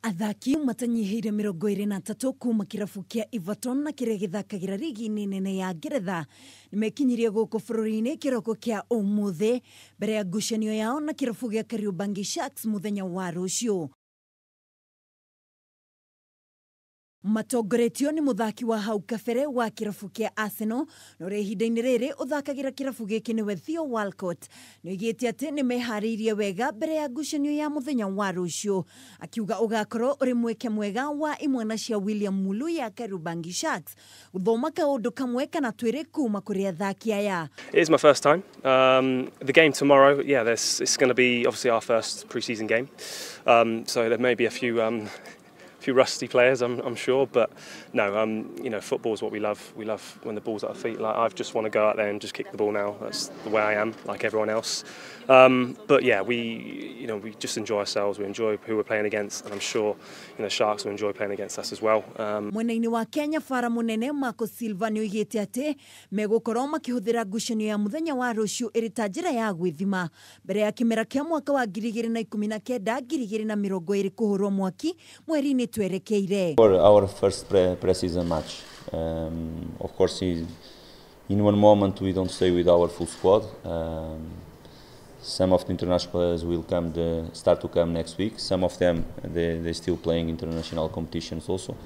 Athaki matanyiheire 23 kuma kirabu kia Everton na kiria githakagira rigi nene ya Ngeretha nimekinyirie guku bururi-ini kiroko kia umuthi mbere ya ngucanio yao na kirabu gia Kariobangi Sharks muthenya wa rucio. Matongoretio ni muthaki wa hau kabere wa kirabu kia Arsenal no ihinda-ini riri uthakagira kirabu giki niwe Theo Walcott noigite ati nimehariirie wega mbere ya ngucanio ya muthenya wa rucio, akiuga ugakorwo uri mweke mwega wa imwana cia William Mulu ya Kariobangi Sharks guthoma kaundu kamwe kana twiri kuma kuri athaki aya. It is my first time. The game tomorrow, it's going to be obviously our first pre-season game, so there may be a few rusty players, I'm sure, but no, football is what we love. We love when the ball's at our feet. Like, I just want to go out there and just kick the ball now. That's the way I am, like everyone else. But yeah, we just enjoy ourselves. We enjoy who we're playing against, and I'm sure Sharks will enjoy playing against us as well. Mwena-ini wa Kenya Fara munene Marco Silva nioigite ati megukorwo makihuthira ngucanio ya muthenya wa rucio iri ta njira ya gwithima mbere ya kimera kia mwaka wa 2019-2020 kuhurwo mwaki mweri-ini twerekeire. Our first pre-season match. Of course, in one moment we don't stay with our full squad. Some of the international players will start to come next week. Some of them they still playing international competitions also.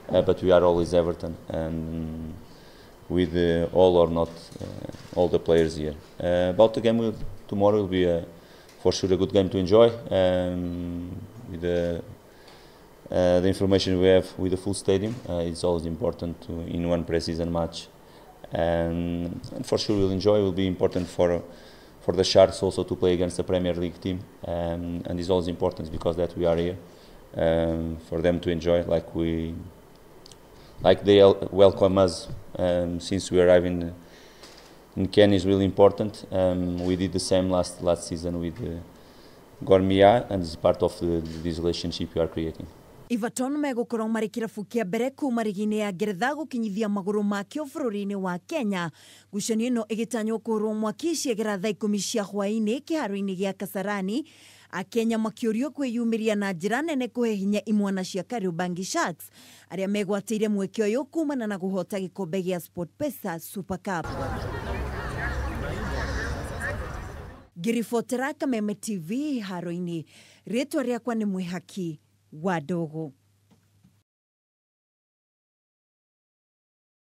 But we are always Everton, and with all or not all the players here. About the game tomorrow will be for sure a good game to enjoy. With the information we have with the full stadium, it's always important in one pre-season match, and for sure we'll enjoy. It will be important for the Sharks also to play against the Premier League team, and it's always important because that we are here for them to enjoy like they welcome us since we arrived in Kenya is really important. We did the same last season with Gormia, and it's part of this relationship we are creating. Everton megukorwo mari kirabu kia mbere kuma rigi-ini ya Ngeretha gukinyithia maguru makio bururi-ini wa Kenya. Ngucanio ino igitanywo kuhurwo mwaki ciegera thaa 10 cia hwaini kiharo-ini gia Kasarani, Akenya makiurio kwiyumiria na njira nene kuhe hinya imwana cia Kariobangi Sharks aria megwatĩire mweke uyu kumana na guhota gikombe gia SportPesa Super Cup. Ngiribotera Kameme TV haro-ini, ritwa riakwa ni Mwihaki Wadogo.